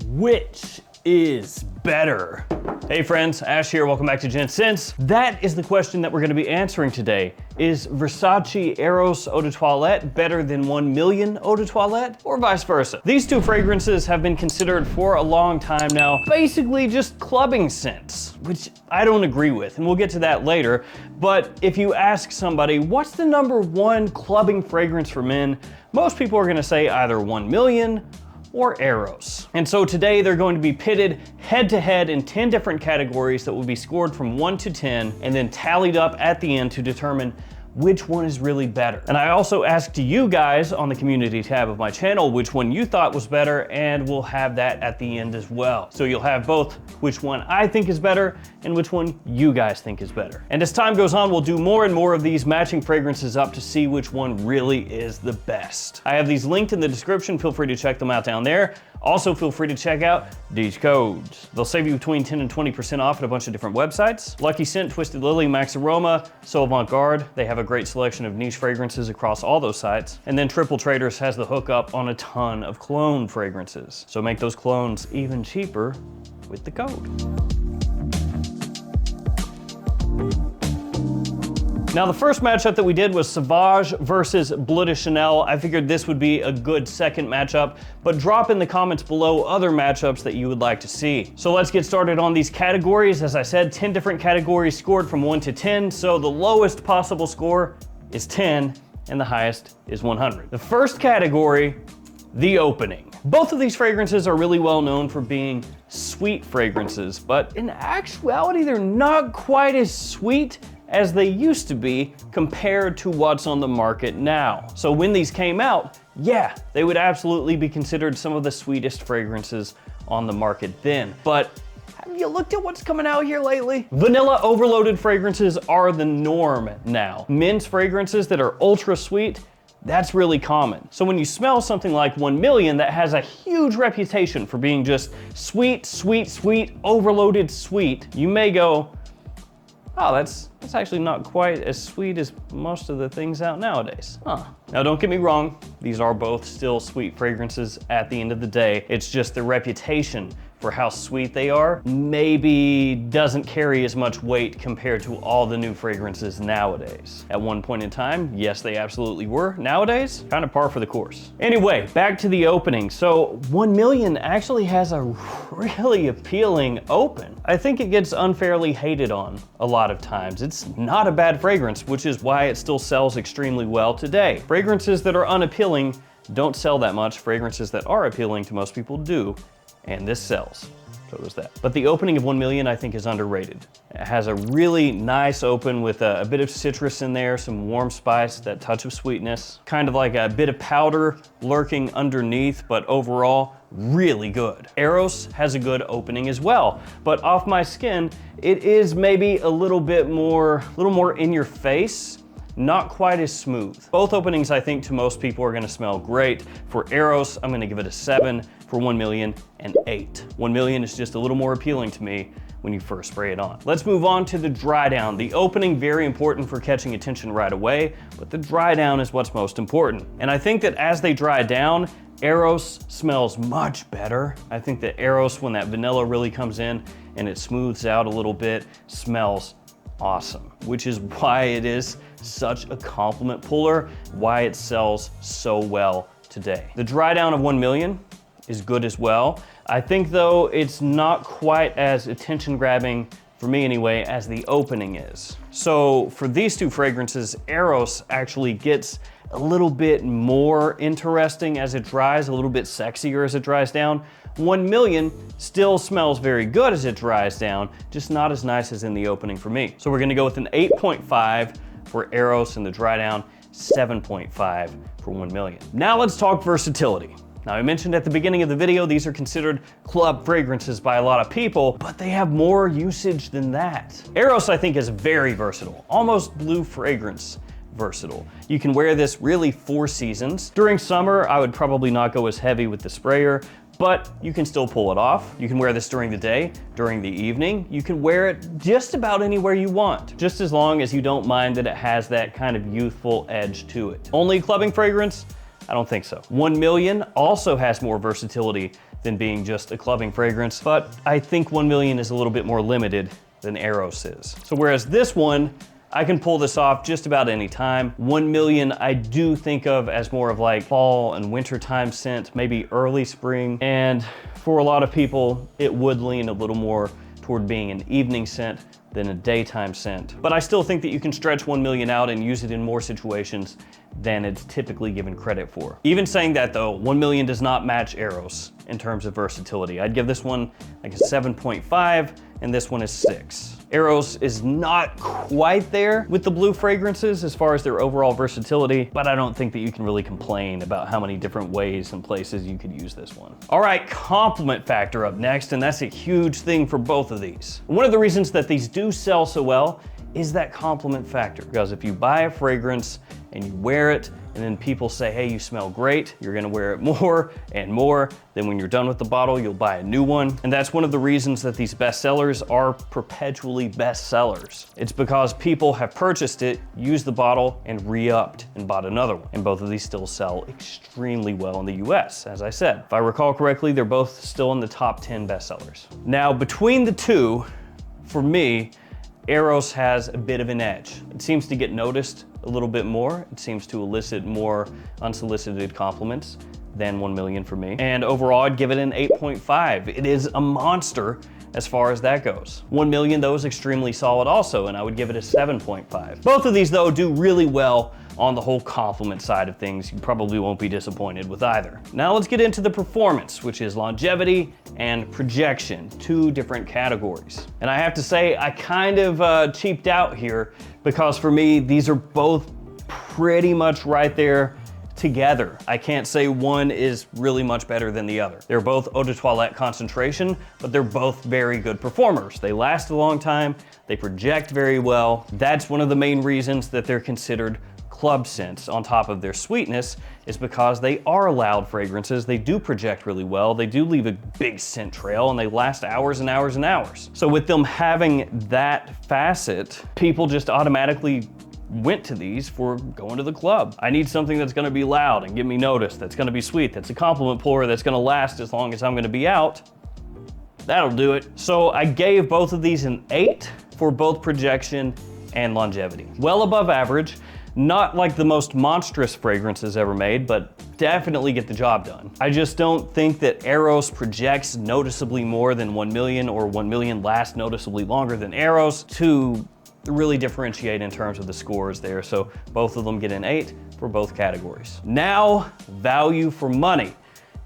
Which is better? Hey friends, Ash here, welcome back to Gents. That is the question that we're gonna be answering today. Is Versace Eros Eau de Toilette better than 1 million Eau de Toilette, or vice versa? These two fragrances have been considered for a long time now, basically just clubbing scents, which I don't agree with, and we'll get to that later. But if you ask somebody, what's the #1 clubbing fragrance for men? Most people are gonna say either 1 million or Eros. And so today they're going to be pitted head to head in 10 different categories that will be scored from 1 to 10 and then tallied up at the end to determine which one is really better. And I also asked you guys on the community tab of my channel which one you thought was better, and we'll have that at the end as well. So you'll have both which one I think is better and which one you guys think is better. And as time goes on, we'll do more and more of these matching fragrances up to see which one really is the best. I have these linked in the description. Feel free to check them out down there. Also, feel free to check out these codes. They'll save you between 10 and 20% off at a bunch of different websites. Lucky Scent, Twisted Lily, Max Aroma, So Avant Garde. They have a great selection of niche fragrances across all those sites. And then Triple Traders has the hookup on a ton of cologne fragrances. So make those colognes even cheaper with the code. Now the first matchup that we did was Sauvage versus Bleu de Chanel. I figured this would be a good second matchup, but drop in the comments below other matchups that you would like to see. So let's get started on these categories. As I said, 10 different categories scored from 1 to 10. So the lowest possible score is 10 and the highest is 100. The first category, the opening. Both of these fragrances are really well known for being sweet fragrances, but in actuality, they're not quite as sweet as they used to be compared to what's on the market now. So when these came out, yeah, they would absolutely be considered some of the sweetest fragrances on the market then. But have you looked at what's coming out here lately? Vanilla overloaded fragrances are the norm now. Men's fragrances that are ultra sweet, that's really common. So when you smell something like 1 million that has a huge reputation for being just sweet, sweet, sweet, overloaded sweet, you may go, oh, that's actually not quite as sweet as most of the things out nowadays. Now don't get me wrong, these are both still sweet fragrances at the end of the day. It's just the reputation for how sweet they are maybe doesn't carry as much weight compared to all the new fragrances nowadays. At one point in time, yes, they absolutely were. Nowadays, kind of par for the course. Anyway, back to the opening. So 1 million actually has a really appealing open. I think it gets unfairly hated on a lot of times. It's not a bad fragrance, which is why it still sells extremely well today. Fragrances that are unappealing don't sell that much. Fragrances that are appealing to most people do. And this sells, so there's that. But the opening of 1 million I think is underrated. It has a really nice open with a bit of citrus in there, some warm spice, that touch of sweetness, kind of like a bit of powder lurking underneath, but overall, really good. Eros has a good opening as well, but off my skin, it is maybe a little more in your face, not quite as smooth. Both openings I think to most people are gonna smell great. For Eros, I'm gonna give it a 7. For 1 million, an 8. 1 million is just a little more appealing to me when you first spray it on. Let's move on to the dry down. The opening, very important for catching attention right away, but the dry down is what's most important. And I think that as they dry down, Eros smells much better. I think that Eros, when that vanilla really comes in and it smooths out a little bit, smells awesome, which is why it is such a compliment puller, why it sells so well today. The dry down of 1 million is good as well. I think though it's not quite as attention grabbing, for me anyway, as the opening is. So for these two fragrances, Eros actually gets a little bit more interesting as it dries, a little bit sexier as it dries down. 1 million still smells very good as it dries down, just not as nice as in the opening for me. So we're gonna go with an 8.5 for Eros and the dry down, 7.5 for 1 million. Now let's talk versatility. Now I mentioned at the beginning of the video, these are considered club fragrances by a lot of people, but they have more usage than that. Eros I think is very versatile, almost blue fragrance versatile. You can wear this really 4 seasons. During summer, I would probably not go as heavy with the sprayer, but you can still pull it off. You can wear this during the day, during the evening. You can wear it just about anywhere you want, just as long as you don't mind that it has that kind of youthful edge to it. Only clubbing fragrance? I don't think so. 1 million also has more versatility than being just a clubbing fragrance, but I think 1 million is a little bit more limited than Eros is. So whereas this one, I can pull this off just about any time. 1 million I do think of as more of like fall and wintertime scent, maybe early spring. And for a lot of people, it would lean a little more toward being an evening scent than a daytime scent. But I still think that you can stretch 1 million out and use it in more situations than it's typically given credit for. Even saying that though, 1 million does not match Eros in terms of versatility. I'd give this one like a 7.5 and this one is 6. Eros is not quite there with the blue fragrances as far as their overall versatility, but I don't think that you can really complain about how many different ways and places you could use this one. All right, compliment factor up next, and that's a huge thing for both of these. One of the reasons that these do sell so well is that compliment factor. Because if you buy a fragrance and you wear it, and then people say, hey, you smell great, you're gonna wear it more and more. Then when you're done with the bottle, you'll buy a new one. And that's one of the reasons that these bestsellers are perpetually bestsellers. It's because people have purchased it, used the bottle, and re-upped and bought another one. And both of these still sell extremely well in the US, as I said. If I recall correctly, they're both still in the top 10 bestsellers. Now, between the two, for me, Eros has a bit of an edge. It seems to get noticed a little bit more. It seems to elicit more unsolicited compliments than 1 million for me. And overall, I'd give it an 8.5. It is a monster as far as that goes. 1 million though is extremely solid also, and I would give it a 7.5. Both of these though do really well on the whole compliment side of things. You probably won't be disappointed with either. Now let's get into the performance, which is longevity and projection, two different categories. And I have to say, I kind of cheaped out here because for me, these are both pretty much right there together. I can't say one is really much better than the other. They're both eau de toilette concentration, but they're both very good performers. They last a long time, they project very well. That's one of the main reasons that they're considered club scents on top of their sweetness, is because they are loud fragrances. They do project really well. They do leave a big scent trail and they last hours and hours and hours. So with them having that facet, people just automatically went to these for going to the club. I need something that's gonna be loud and get me noticed, that's gonna be sweet, that's a compliment puller, that's gonna last as long as I'm gonna be out. That'll do it. So I gave both of these an 8 for both projection and longevity. Well above average. Not like the most monstrous fragrances ever made, but definitely get the job done. I just don't think that Eros projects noticeably more than 1 million or 1 million lasts noticeably longer than Eros to really differentiate in terms of the scores there. So both of them get an 8 for both categories. Now, value for money.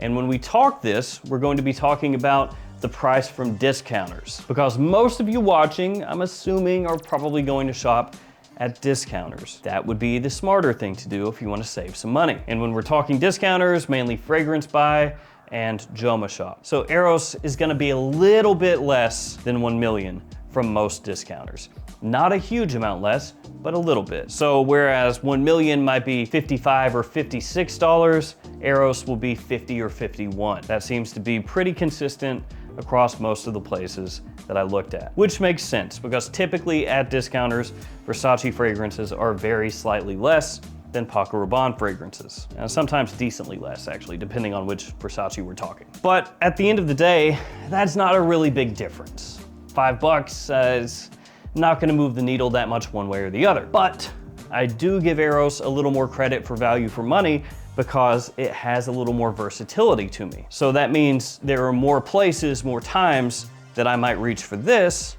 And when we talk this, we're going to be talking about the price from discounters, because most of you watching, I'm assuming, are probably going to shop at discounters. That would be the smarter thing to do if you want to save some money. And when we're talking discounters, mainly Fragrance Buy and Joma Shop. So Eros is gonna be a little bit less than 1 million from most discounters. Not a huge amount less, but a little bit. So whereas 1 million might be $55 or $56, Eros will be 50 or 51. That seems to be pretty consistent across most of the places that I looked at, which makes sense because typically at discounters, Versace fragrances are very slightly less than Paco Rabanne fragrances. And sometimes decently less actually, depending on which Versace we're talking. But at the end of the day, that's not a really big difference. $5 is not gonna move the needle that much one way or the other. But I do give Eros a little more credit for value for money because it has a little more versatility to me. So that means there are more places, more times that I might reach for this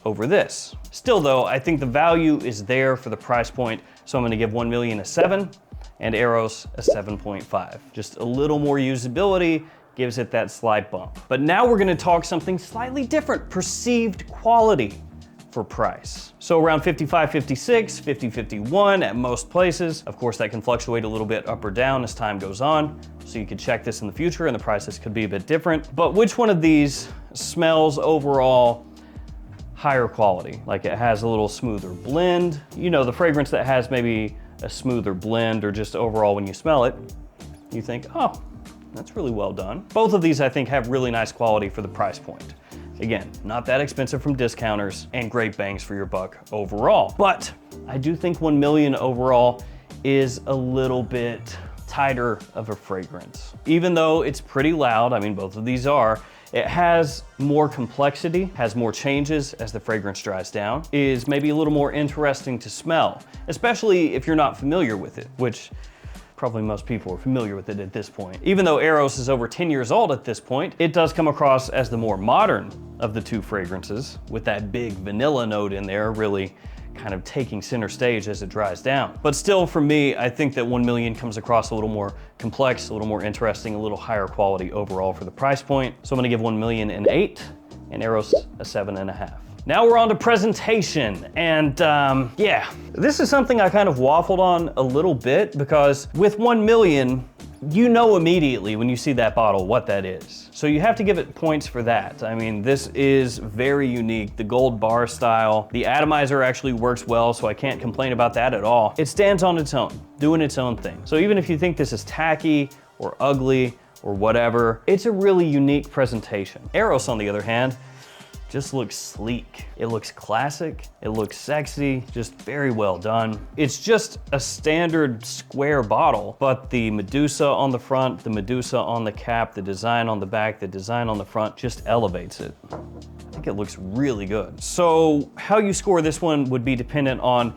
over this. Still though, I think the value is there for the price point, so I'm gonna give 1 million a 7 and Eros a 7.5. Just a little more usability gives it that slight bump. But now we're gonna talk something slightly different, perceived quality for price. So around 55, 56, 50, 51 at most places. Of course, that can fluctuate a little bit up or down as time goes on. So you could check this in the future and the prices could be a bit different. But which one of these smells overall higher quality? Like it has a little smoother blend. You know, the fragrance that has maybe a smoother blend or just overall when you smell it, you think, oh, that's really well done. Both of these I think have really nice quality for the price point. Again, not that expensive from discounters and great bangs for your buck overall. But I do think 1 million overall is a little bit tighter of a fragrance. Even though it's pretty loud, I mean, both of these are, it has more complexity, has more changes as the fragrance dries down, is maybe a little more interesting to smell, especially if you're not familiar with it, which probably most people are familiar with it at this point. Even though Eros is over 10 years old at this point, it does come across as the more modern of the two fragrances, with that big vanilla note in there really kind of taking center stage as it dries down. But still, for me, I think that 1 Million comes across a little more complex, a little more interesting, a little higher quality overall for the price point. So I'm gonna give 1 Million an 8 and Eros a 7.5. Now we're on to presentation, and yeah, this is something I kind of waffled on a little bit, because with 1 Million, you know immediately when you see that bottle what that is. So you have to give it points for that. I mean, this is very unique. The gold bar style, the atomizer actually works well, so I can't complain about that at all. It stands on its own, doing its own thing. So even if you think this is tacky or ugly or whatever, it's a really unique presentation. Eros, on the other hand, just looks sleek. It looks classic, it looks sexy, just very well done. It's just a standard square bottle, but the Medusa on the front, the Medusa on the cap, the design on the back, the design on the front just elevates it. I think it looks really good. So how you score this one would be dependent on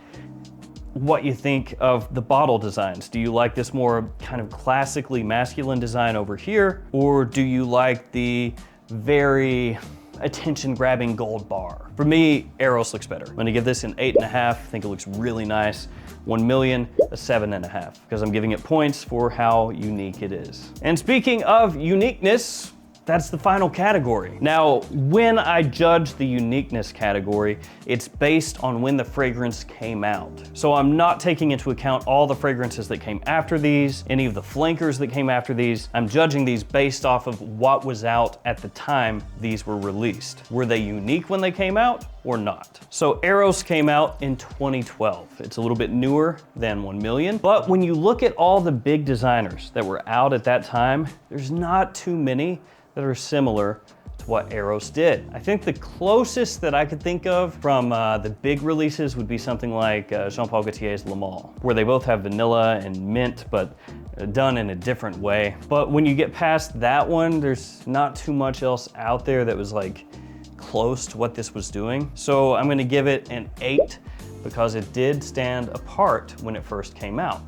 what you think of the bottle designs. Do you like this more kind of classically masculine design over here, or do you like the very attention-grabbing gold bar? For me, Eros looks better. I'm gonna give this an 8.5. I think it looks really nice. 1 Million, a 7.5, because I'm giving it points for how unique it is. And speaking of uniqueness, that's the final category. Now, when I judge the uniqueness category, it's based on when the fragrance came out. So I'm not taking into account all the fragrances that came after these, any of the flankers that came after these. I'm judging these based off of what was out at the time these were released. Were they unique when they came out or not? So Eros came out in 2012. It's a little bit newer than 1 Million, but when you look at all the big designers that were out at that time, there's not too many that are similar to what Eros did. I think the closest that I could think of from the big releases would be something like Jean Paul Gaultier's Le Male, where they both have vanilla and mint, but done in a different way. But when you get past that one, there's not too much else out there that was like close to what this was doing. So I'm gonna give it an 8, because it did stand apart when it first came out,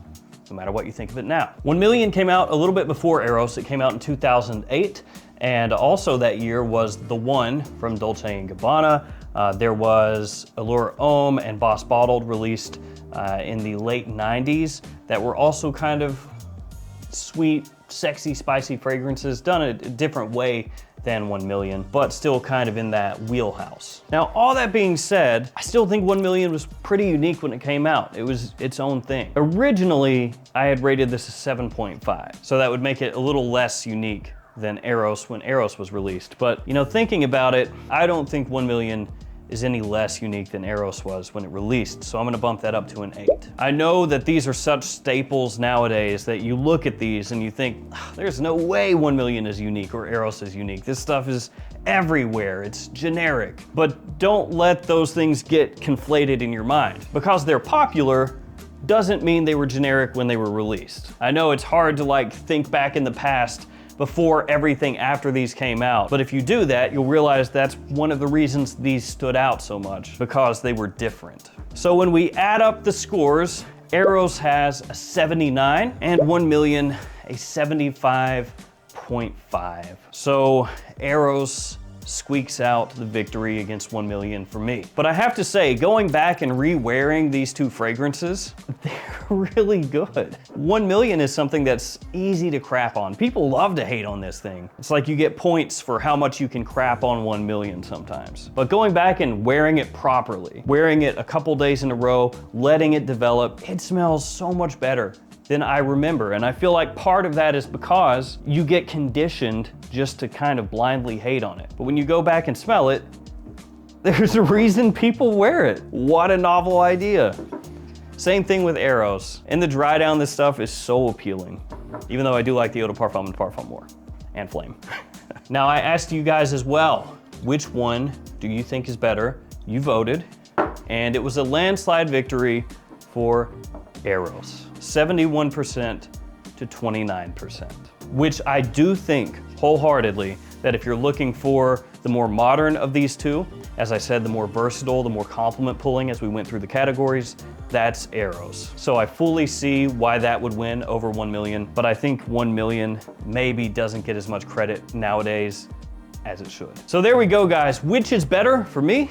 no matter what you think of it now. 1 Million came out a little bit before Eros. It came out in 2008. And also that year was The One from Dolce & Gabbana. There was Allure Homme and Boss Bottled released in the late 90s that were also kind of sweet, sexy, spicy fragrances done a different way than 1 Million, but still kind of in that wheelhouse. Now, all that being said, I still think 1 Million was pretty unique when it came out. It was its own thing. Originally, I had rated this a 7.5, so that would make it a little less unique than Eros when Eros was released. But, you know, thinking about it, I don't think 1 Million is any less unique than Eros was when it released, so I'm gonna bump that up to an 8. I know that these are such staples nowadays that you look at these and you think, there's no way 1 Million is unique or Eros is unique. This stuff is everywhere, it's generic. But don't let those things get conflated in your mind. Because they're popular doesn't mean they were generic when they were released. I know it's hard to like think back in the past before everything after these came out. But if you do that, you'll realize that's one of the reasons these stood out so much, because they were different. So when we add up the scores, Eros has a 79 and 1 Million a 75.5. So Eros squeaks out the victory against 1 Million for me. But I have to say, going back and re-wearing these two fragrances, they're really good. 1 Million is something that's easy to crap on. People love to hate on this thing. It's like you get points for how much you can crap on 1 Million sometimes. But going back and wearing it properly, wearing it a couple days in a row, letting it develop, it smells so much better than I remember. And I feel like part of that is because you get conditioned just to kind of blindly hate on it. But when you go back and smell it, there's a reason people wear it. What a novel idea. Same thing with Eros. In the dry down, this stuff is so appealing. Even though I do like the Eau de Parfum and Parfum more, and Flame. Now I asked you guys as well, which one do you think is better? You voted, and it was a landslide victory for Eros. 71% to 29%, which I do think wholeheartedly that if you're looking for the more modern of these two, as I said, the more versatile, the more compliment pulling as we went through the categories, that's Eros. So I fully see why that would win over 1 million, but I think 1 million maybe doesn't get as much credit nowadays as it should. So there we go, guys. Which is better for me?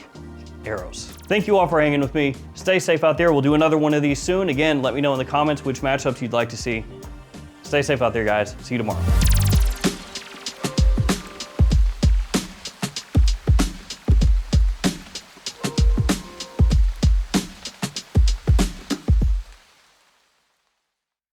Eros. Thank you all for hanging with me. Stay safe out there. We'll do another one of these soon. Again, let me know in the comments which matchups you'd like to see. Stay safe out there, guys. See you tomorrow.